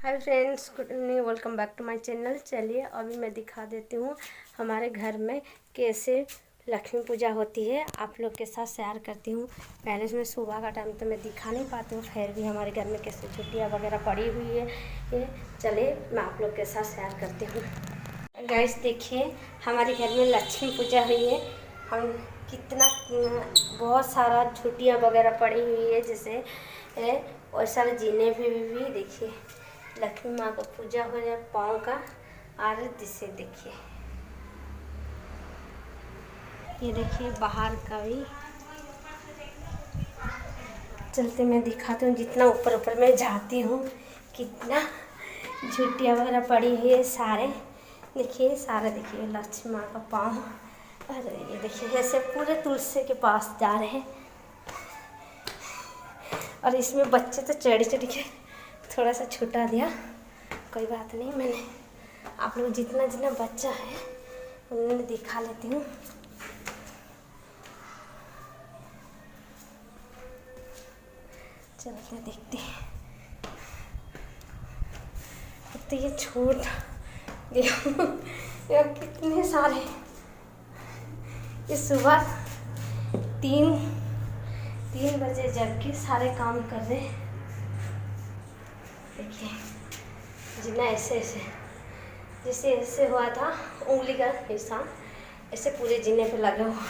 Hi friends, good evening, welcome back to my channel. चलिए अभी मैं दिखा देती हूँ हमारे घर में कैसे लक्ष्मी पूजा होती है, आप लोग के साथ शेयर करती हूँ। पहले मैं सुबह का टाइम तो मैं दिखा नहीं पाती हूँ, फिर भी हमारे घर में कैसे छुट्टियाँ वगैरह पड़ी हुई है ये चलिए मैं आप लोग के साथ शेयर करती हूँ। गाइस देखिए, हमारे घर में लक्ष्मी पूजा हुई है। हम कितना बहुत सारा छुट्टियाँ वगैरह पड़ी हुई है जैसे और सारे जीने भी देखिए लक्ष्मी माँ का पूजा हो जाए, पाँव का आरती से देखिए। ये देखिए बाहर का भी चलते मैं दिखाती हूँ। जितना ऊपर ऊपर मैं जाती हूँ कितना झुटिया वगैरह पड़ी हुई है सारे देखिए, सारे देखिए लक्ष्मी माँ का पाँव। अरे ये देखिए ऐसे पूरे तुलसी के पास जा रहे हैं और इसमें बच्चे तो चढ़ी के थोड़ा सा छुटा दिया, कोई बात नहीं। मैंने आप लोग जितना जितना बच्चा है उन्हें दिखा लेती हूँ। चलते देखते हैं। तो ये छोड़ यार कितने सारे, ये सुबह 3 बजे जग के सारे काम कर रहे हैं। देखिए जितना ऐसे जैसे ऐसे हुआ था उंगली का निशान, ऐसे पूरे जीने पे लगा हुआ।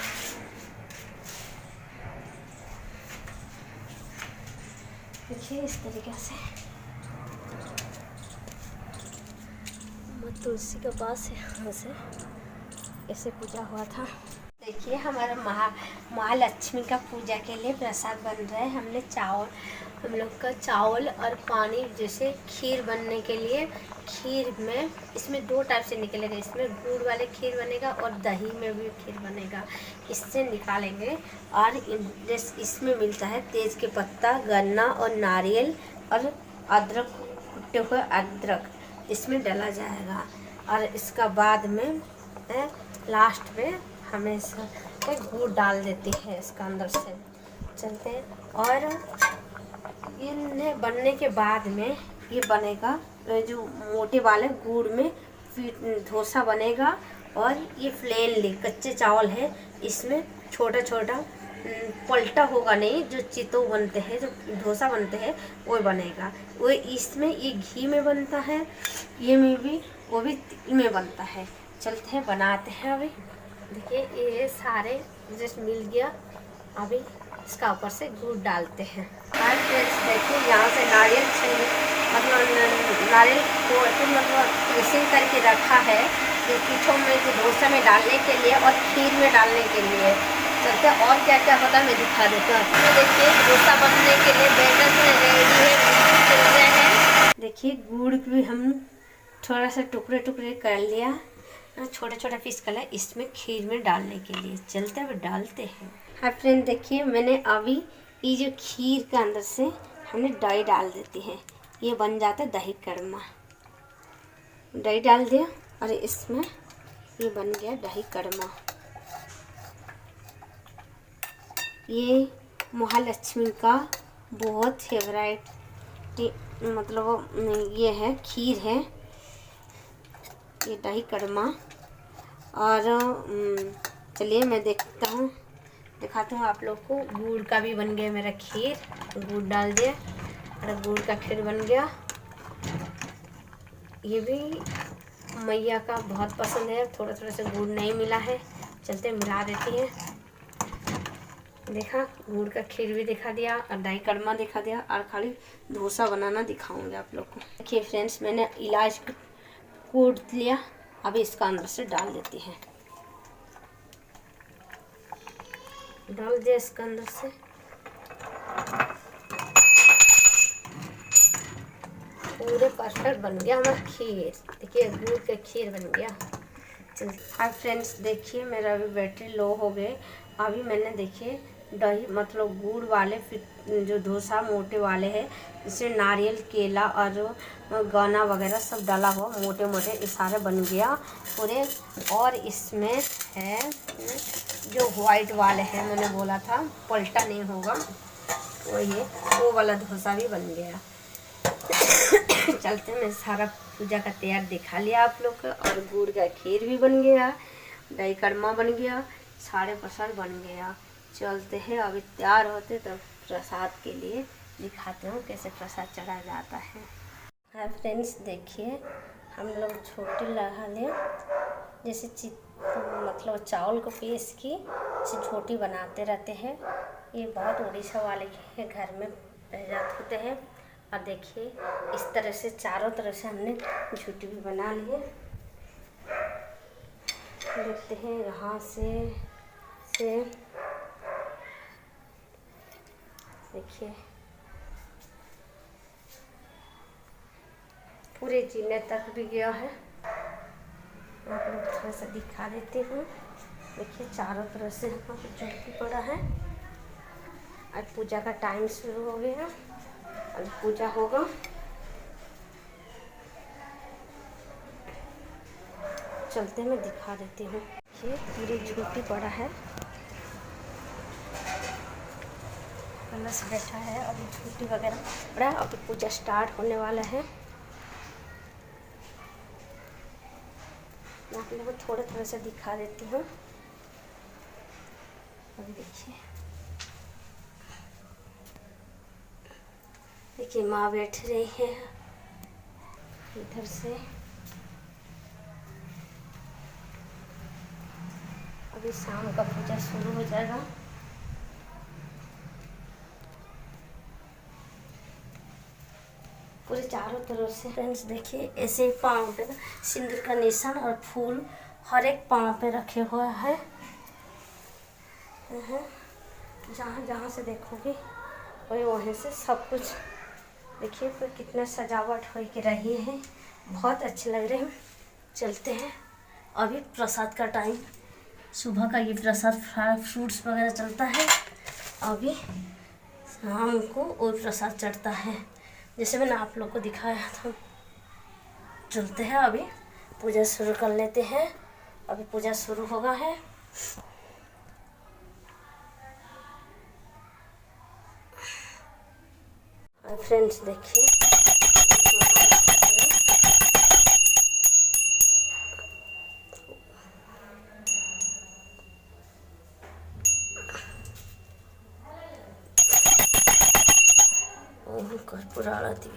देखिए इस तरीके से तुलसी के पास यहाँ से ऐसे पूजा हुआ था। देखिए हमारा महालक्ष्मी का पूजा के लिए प्रसाद बन रहा है। हम लोग का चावल और पानी, जैसे खीर बनने के लिए खीर में इसमें 2 टाइप से निकलेगा। इसमें गुड़ वाले खीर बनेगा और दही में भी खीर बनेगा, इससे निकालेंगे। और इसमें मिलता है तेज के पत्ता, गन्ना और नारियल और अदरक, कुटे हुए अदरक इसमें डाला जाएगा। और इसका बाद में लास्ट में हमेशा गुड़ डाल देती है इसका अंदर से। चलते हैं और इन्हें बनने के बाद में ये बनेगा जो मोटे वाले गुड़ में फिर डोसा बनेगा। और ये प्लेन कच्चे चावल है, इसमें छोटा छोटा पलटा होगा नहीं, जो चितौ बनते हैं, जो डोसा बनते हैं वो बनेगा। वो इसमें ये घी में बनता है, ये में भी वो भी तिल में बनता है। चलते हैं बनाते हैं। अभी देखिए ये सारे जैसे मिल गया, अभी इसका ऊपर से गुड़ डालते हैं। और देखिए यहाँ से नारियल नारियल को मतलब क्रशिंग करके रखा है जो पीछों में जो डोसा में डालने के लिए और खीर में डालने के लिए। चलते और क्या क्या होता है मैं दिखा देता हूँ। तो देखिए डोसा बनने के लिए बैटर रेडी है, चल रहे हैं। देखिए गुड़ भी हम थोड़ा सा टुकड़े टुकड़े कर लिया, छोटा छोटा पीस कर लिया, इसमें खीर में डालने के लिए। चलते अब डालते हैं। हाँ फ्रेंड देखिए, मैंने अभी ये जो खीर के अंदर से हमने दही डाल देती है, ये बन जाता है दही कड़मा। दही डाल दिया और इसमें ये बन गया दही कड़मा। ये महालक्ष्मी का बहुत फेवरेट मतलब ये है, खीर है ये दही कड़मा। और चलिए मैं दिखाता हूँ आप लोग को। गुड़ का भी बन गया मेरा खीर, गुड़ डाल दिया और गुड़ का खीर बन गया। ये भी मैया का बहुत पसंद है, थोड़ा थोड़ा सा गुड़ नहीं मिला है, चलते मिला देती हैं। देखा गुड़ का खीर भी दिखा दिया और दही कड़मा दिखा दिया, और खाली डोसा बनाना दिखाऊंगी आप लोग को। देखिए फ्रेंड्स, मैंने इलायची कूट लिया, अभी इसका अंदर से डाल देती है। डाल दिया इसका अंदर से, पूरे परफेक्ट बन गया हमारा खीर। देखिए गुड़ का खीर बन गया। हाय फ्रेंड्स देखिए, मेरा अभी बैटरी लो हो गए। अभी मैंने देखिए दही मतलब गुड़ वाले जो डोसा मोटे वाले हैं, इसमें नारियल, केला और गन्ना वगैरह सब डाला हुआ मोटे मोटे, ये सारे बन गया पूरे। और इसमें है जो वाइट वाले हैं, मैंने बोला था पलटा नहीं होगा, वो वाला डोसा भी बन गया। चलते मैं सारा पूजा का तैयार दिखा लिया आप लोग को, और गुड़ का खीर भी बन गया, दही कड़मा बन गया, सारे प्रसाद बन गया। चलते हैं अभी तैयार होते तो प्रसाद के लिए दिखाते हूँ कैसे प्रसाद चढ़ाया जाता है। हाँ फ्रेंड्स, देखिए हम लोग छोटी लगा लिया, जैसे मतलब चावल को पीस की इसे छोटी बनाते रहते हैं। ये बहुत उड़ीसा वाले के घर में पैदा होते हैं। और देखिए इस तरह से चारों तरफ से हमने झूठी भी बना लिए। देखते हैं यहाँ से देखिए पूरे जीने तक भी गया है। आप लोग थोड़ा सा दिखा देती हूँ। देखिए चारों तरफ से यहाँ पे झूठी पड़ा है। आज पूजा का टाइम शुरू हो गया, अब पूजा होगा। चलते मैं दिखा देती हूँ। ये पूरी झूठी पड़ा है, कलश बैठा है, अभी झूठी वगैरह पड़ा है। अभी पूजा स्टार्ट होने वाला है। मैं आप लोगों को थोड़ा सा दिखा देती हूँ। अभी देखिए माँ बैठ रही है इधर से। अभी शाम का पूजा शुरू हो जाएगा। पूरे चारों तरफ से फ्रेंड्स देखिए ऐसे ही पाँव पे सिंदूर का निशान और फूल हर एक पाँव पे रखे हुए हैं। जहाँ जहाँ से देखोगे वही वहीं से सब कुछ देखिए तो कितना सजावट हो के रही है, बहुत अच्छे लग रहे हैं। चलते हैं अभी प्रसाद का टाइम, सुबह का ये प्रसाद फ्रूट्स वगैरह चलता है। अभी शाम को और प्रसाद चढ़ता है, जैसे मैंने आप लोग को दिखाया था। चलते हैं अभी पूजा शुरू कर लेते हैं। अभी पूजा शुरू होगा है। फ्रेंड्स देखिए कर्पूर आरती।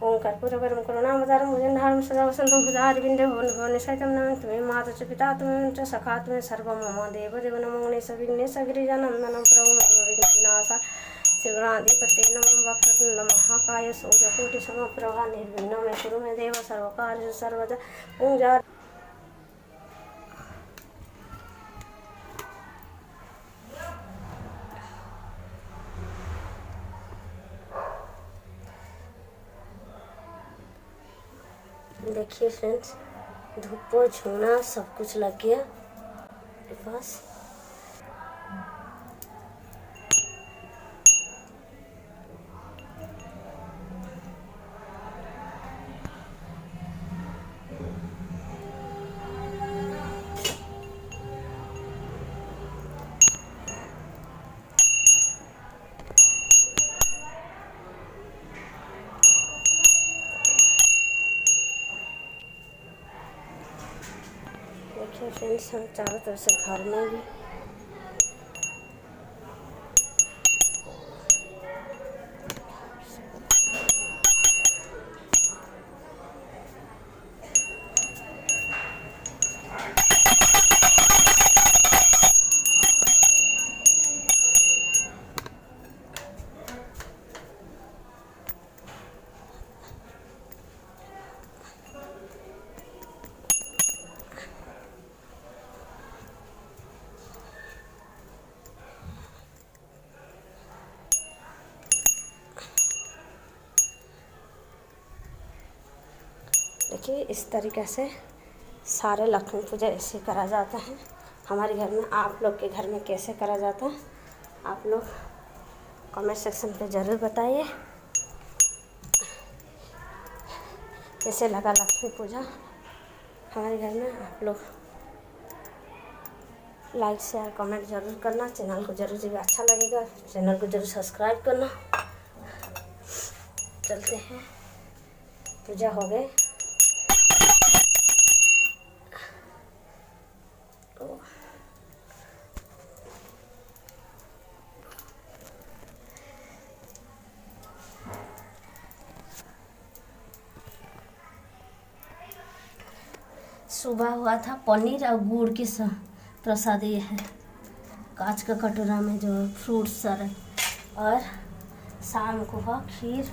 ओम कर्पूरगरं करुणावतारं भुजगेन्द्रहारं सदा वसन्तं भुजारविन्दे भुवनभुवनेशयं नमामि। त्वमेव माता च पिता त्वमेव च सखा त्वमेव सर्वं मम देवदेव नमो गणेश गिरिजानन्दनं प्रभुं सर्वविघ्नविनाशाय श्रीगणाधिपतये नमः। वक्रतुण्ड महाकाय सूर्यकोटिसमप्रभा निर्विघ्नं मे कुरु मे देव सर्वकार्येषु सर्वदा। ओम देखिए फ्रेंड्स धूप झुना सब कुछ लग गया मेरे पास। देखिए फ्रेंड्स हम चारों तरफ से घर में भी देखिए इस तरीके से सारे लक्ष्मी पूजा ऐसे करा जाता है हमारे घर में। आप लोग के घर में कैसे करा जाता है आप लोग कमेंट सेक्शन पे ज़रूर बताइए। कैसे लगा लक्ष्मी पूजा हमारे घर में। आप लोग लाइक शेयर कमेंट ज़रूर करना। चैनल को ज़रूर, जब अच्छा लगेगा चैनल को ज़रूर सब्सक्राइब करना। चलते हैं, पूजा हो गए। सुबह हुआ था पनीर और गुड़ की प्रसाद। ये है कांच का कटोरा में जो फ्रूट्स सारे, और शाम को हुआ खीर,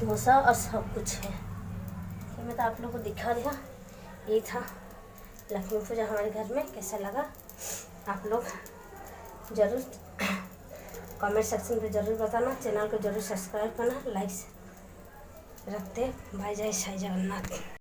डोसा और सब कुछ है। तो मैं तो आप लोगों को दिखा दिया। ये था लक्ष्मी पूजा हमारे घर में। कैसा लगा आप लोग ज़रूर कमेंट सेक्शन पे ज़रूर बताना। चैनल को ज़रूर सब्सक्राइब करना। लाइक रखते। भाई जय साई जगन्नाथ।